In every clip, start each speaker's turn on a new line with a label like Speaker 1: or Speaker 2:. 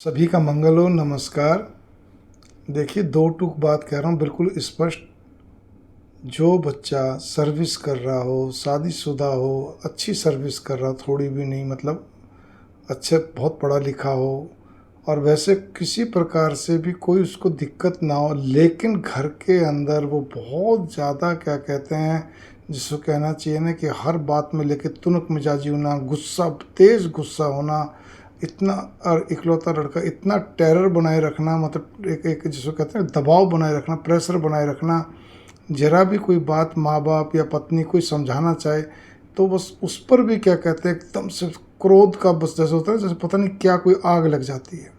Speaker 1: सभी का मंगल हो। नमस्कार। देखिए, दो टूक बात कह रहा हूँ बिल्कुल स्पष्ट। जो बच्चा सर्विस कर रहा हो, शादीशुदा हो, अच्छी सर्विस कर रहा हो, थोड़ी भी नहीं मतलब अच्छे बहुत पढ़ा लिखा हो और वैसे किसी प्रकार से भी कोई उसको दिक्कत ना हो, लेकिन घर के अंदर वो बहुत ज़्यादा क्या कहते हैं जिसको कहना चाहिए ना कि हर बात में लेके तुनक मिजाजी होना, गुस्सा, तेज़ गुस्सा होना, इतना। और इकलौता लड़का इतना टेरर बनाए रखना, मतलब एक एक जिसको कहते हैं दबाव बनाए रखना, प्रेशर बनाए रखना। जरा भी कोई बात माँ बाप या पत्नी कोई समझाना चाहे तो बस उस पर भी क्या कहते हैं एकदम से क्रोध का बस जैसे होता है, जैसे पता नहीं क्या कोई आग लग जाती है।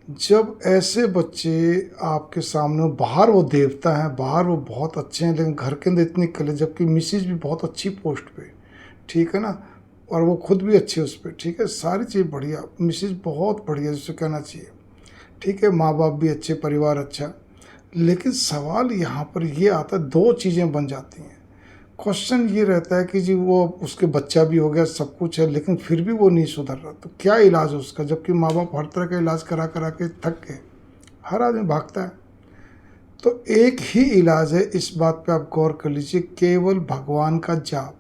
Speaker 1: जब ऐसे बच्चे आपके सामने, बाहर वो देवता हैं, बाहर वो बहुत अच्छे हैं, लेकिन घर के अंदर इतनी कले, जबकि मिसिज भी बहुत अच्छी पोस्ट पे, ठीक है ना, और वो खुद भी अच्छी उस पर, ठीक है, सारी चीज़ बढ़िया, मिसिज बहुत बढ़िया जिसे कहना चाहिए, ठीक है, माँ बाप भी अच्छे, परिवार अच्छा। लेकिन सवाल यहाँ पर ये आता है, दो चीज़ें बन जाती हैं। क्वेश्चन ये रहता है कि जी वो उसके बच्चा भी हो गया, सब कुछ है, लेकिन फिर भी वो नहीं सुधर रहा, तो क्या इलाज है उसका? जबकि माँ बाप हर तरह का इलाज करा करा के थक गए, हर आदमी भागता है। तो एक ही इलाज है, इस बात पे आप गौर कर लीजिए, केवल भगवान का जाप।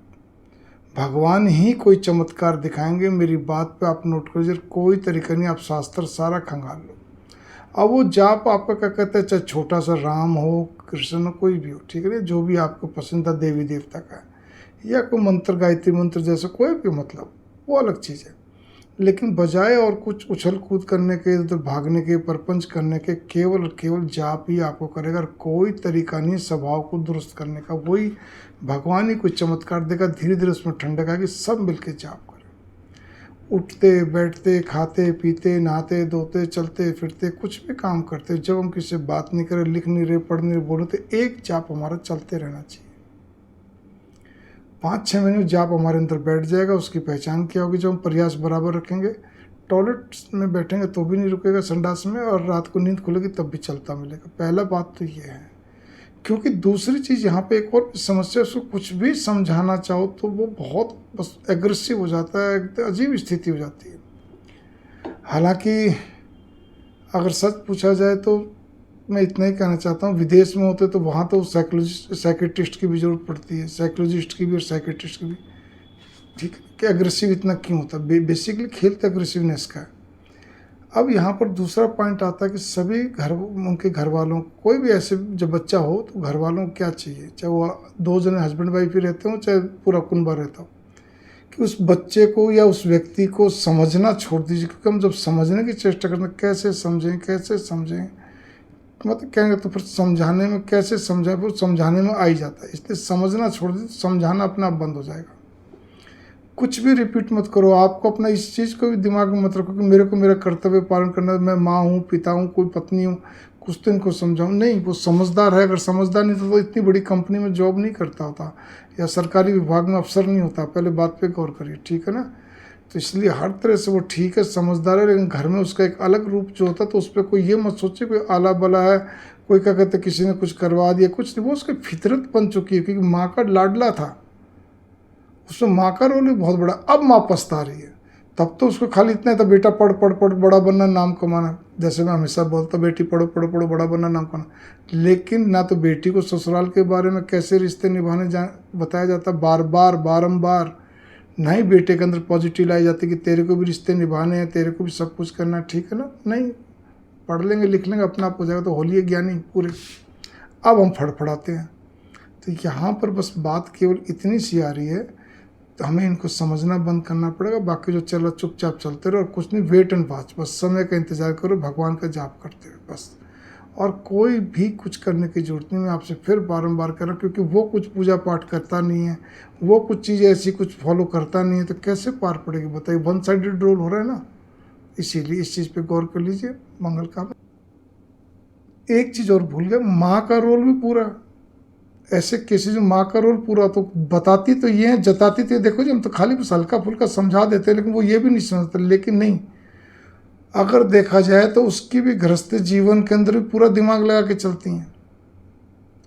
Speaker 1: भगवान ही कोई चमत्कार दिखाएंगे, मेरी बात पे आप नोट कर लीजिए, कोई तरीका नहीं, आप शास्त्र सारा खंगाल लो। अब वो जाप आपका क्या कहते हैं, चाहे छोटा सा राम हो, कृष्ण हो, कोई भी हो, ठीक है ना, जो भी आपको पसंद है देवी देवता का है, या कोई मंत्र, गायत्री मंत्र जैसा कोई भी, मतलब वो अलग चीज़ है। लेकिन बजाय और कुछ उछल कूद करने के, इधर भागने के, परपंच करने के, केवल और केवल जाप ही आपको करेगा, और कोई तरीका नहीं स्वभाव को दुरुस्त करने का। वही भगवान ही कोई चमत्कार देगा, धीरे धीरे उसमें ठंडक आएगी, सब मिलके जाप करें। उठते बैठते, खाते पीते, नहाते धोते, चलते फिरते, कुछ भी काम करते, जब हम किसी से बात नहीं करें, लिख नहीं रहे, पढ़ नहीं रहे, बोले, तो एक जाप हमारा चलते रहना चाहिए। 5-6 महीने जाप हमारे अंदर बैठ जाएगा। उसकी पहचान क्या होगी? जब हम प्रयास बराबर रखेंगे, टॉयलेट में बैठेंगे तो भी नहीं रुकेगा, संडास में, और रात को नींद खुलेगी तब भी चलता मिलेगा। पहला बात तो ये है। क्योंकि दूसरी चीज़ यहाँ पे एक और समस्या, उसको कुछ भी समझाना चाहो तो वो बहुत बस एग्रेसिव हो जाता है, एक अजीब स्थिति हो जाती है। हालांकि अगर सच पूछा जाए तो मैं इतना ही कहना चाहता हूँ, विदेश में होते तो वहाँ तो साइकेट्रिस्ट की भी ज़रूरत पड़ती है, साइकोलॉजिस्ट की भी और साइकेट्रिस्ट की भी, ठीक है, कि अग्रेसिव इतना क्यों होता है? बेसिकली खेल तो अग्रेसिवनेस का है। अब यहाँ पर दूसरा पॉइंट आता है कि सभी उनके घर वालों को, कोई भी ऐसे जब बच्चा हो तो घर वालों को क्या चाहिए, चाहे वो 2 जने हस्बैंड वाइफ ही रहते हो, चाहे पूरा कुनबा रहता हो, कि उस बच्चे को या उस व्यक्ति को समझना छोड़ दीजिए। क्योंकि हम जब समझने की चेष्टा करते हैं, कैसे समझें कैसे समझें, मतलब कहेंगे तो फिर समझाने में कैसे समझाए, वो समझाने में आ ही जाता है। इसलिए समझना छोड़ दीजिए, समझाना अपने आप बंद हो जाएगा। कुछ भी रिपीट मत करो, आपको अपना इस चीज़ को भी दिमाग में मत रखो कि मेरे को मेरा कर्तव्य पालन करना है, मैं माँ हूँ, पिता हूँ, कोई पत्नी हूँ, कुछ तो इनको समझाऊँ। नहीं, वो समझदार है। अगर समझदार नहीं तो इतनी बड़ी कंपनी में जॉब नहीं करता होता, या सरकारी विभाग में अफसर नहीं होता। पहले बात पे गौर करिए, ठीक है ना। तो इसलिए हर तरह से वो ठीक है, समझदार है, लेकिन घर में उसका एक अलग रूप जो होता है, तो उस पर कोई ये मत सोचे कोई आला बला है, कोई क्या कहते किसी ने कुछ करवा दिया, कुछ नहीं। वो उसकी फितरत बन चुकी है, क्योंकि माँ का लाडला था, उसमें माँ का रोल भी बहुत बड़ा। अब माँ पछता रही है, तब तो उसको खाली इतना था, बेटा पढ़ पढ़ पढ़, बड़ा बनना, नाम कमाना। जैसे मैं हमेशा बोलता, बेटी पढ़ो पढ़ो पढ़ो, बड़ा बनना, नाम कमाना। लेकिन ना तो बेटी को ससुराल के बारे में कैसे रिश्ते निभाने बताया जाता बार बार बारम्बार, ना ही बेटे के अंदर पॉजिटिव लाई जाती कि तेरे को भी रिश्ते निभाने हैं, तेरे को भी सब कुछ करना है, ठीक है ना। नहीं, पढ़ लेंगे लिख लेंगे अपना आप हो जाएगा, तो होलिए ज्ञानी पूरे। अब हम फड़फड़ाते हैं। तो यहाँ पर बस बात केवल इतनी सी आ रही है, तो हमें इनको समझना बंद करना पड़ेगा। बाकी जो चल रहा चुपचाप चलते रहो, और कुछ नहीं, वेट एंड वॉच, बस समय का इंतजार करो, भगवान का जाप करते हुए बस। और कोई भी कुछ करने की जरूरत नहीं। मैं आपसे फिर बारंबार कर रहा हूँ, क्योंकि वो कुछ पूजा पाठ करता नहीं है, वो कुछ चीज़ें ऐसी कुछ फॉलो करता नहीं है, तो कैसे पार पड़ेगी बताइए? वन साइडेड रोल हो रहा है ना। इसीलिए इस चीज़ पे गौर कर लीजिए। मंगल का एक चीज़ और भूल गए, माँ का रोल भी पूरा। ऐसे केसेस में माँ का रोल पूरा, तो बताती तो ये है, जताती तो ये, देखो जी हम तो खाली बस हल्का फुल्का समझा देते हैं, लेकिन वो ये भी नहीं समझते। लेकिन नहीं, अगर देखा जाए तो उसकी भी गृहस्थ जीवन के अंदर भी पूरा दिमाग लगा के चलती हैं।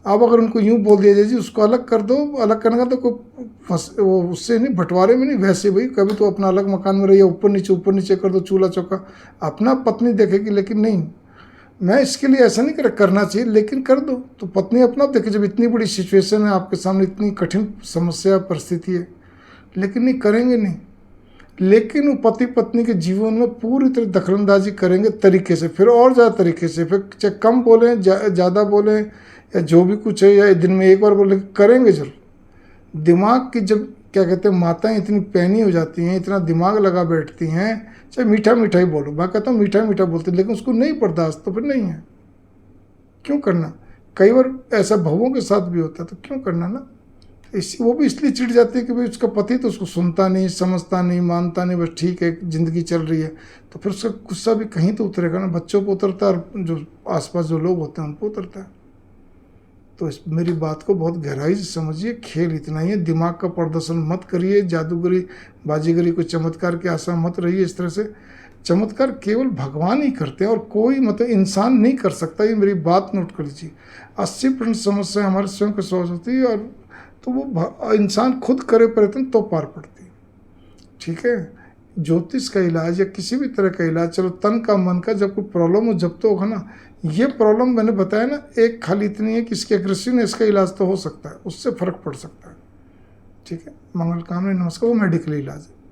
Speaker 1: अब अगर उनको यूँ बोल दिया जाए जी उसको अलग कर दो, अलग करने का तो कोई वो उससे नहीं, बंटवारे में नहीं, वैसे भाई कभी तो अपना अलग मकान में रहिए, ऊपर नीचे कर दो चूल्हा चौका, अपना पत्नी देखेगी। लेकिन नहीं, मैं इसके लिए ऐसा नहीं करना चाहिए, लेकिन कर दो तो पत्नी अपना देखे। जब इतनी बड़ी सिचुएशन है आपके सामने, इतनी कठिन समस्या परिस्थिति है, लेकिन नहीं करेंगे नहीं। लेकिन वो पति पत्नी के जीवन में पूरी तरह दखलंदाजी करेंगे तरीके से, फिर और ज़्यादा तरीके से, फिर चाहे कम बोलें ज़्यादा बोलें या जो भी कुछ है, या दिन में एक बार बोले, करेंगे जरूर। दिमाग की जब क्या कहते हैं माताएं इतनी पैनी हो जाती हैं, इतना दिमाग लगा बैठती हैं, चाहे मीठा मीठा ही बोलो, मैं कहता हूँ मीठा मीठा बोलते, लेकिन उसको नहीं बर्दाश्त, तो फिर नहीं है, क्यों करना। कई बार ऐसा बहुओं के साथ भी होता है, तो क्यों करना ना। वो भी इसलिए चिढ़ जाती है कि भाई उसका पति तो उसको सुनता नहीं, समझता नहीं, मानता नहीं, बस ठीक है ज़िंदगी चल रही है, तो फिर उसका गुस्सा भी कहीं तो उतरेगा ना, बच्चों पर उतरता है और जो आसपास जो लोग होते हैं उन पर उतरता है। तो मेरी बात को बहुत गहराई से समझिए, खेल इतना ही है, दिमाग का प्रदर्शन मत करिए, जादूगरी बाजीगरी कोई चमत्कार की आशा मत रहिए। इस तरह से चमत्कार केवल भगवान ही करते हैं और कोई मतलब इंसान नहीं कर सकता, ये मेरी बात नोट कर लीजिए। 80% समस्या हमारे स्वयं के सोच होती है, और तो वो इंसान खुद करे प्रयत्न तो पार पड़ती है। ठीक है, ज्योतिष का इलाज या किसी भी तरह का इलाज, चलो तन का मन का, जब कोई प्रॉब्लम हो जब तो होगा ना। ये प्रॉब्लम मैंने बताया ना, एक खाली इतनी है कि इसकी एग्रेसिवनेस का इलाज तो हो सकता है, उससे फर्क पड़ सकता है। ठीक है, मंगल कामना, नमस्कार, वो मेडिकल इलाज है।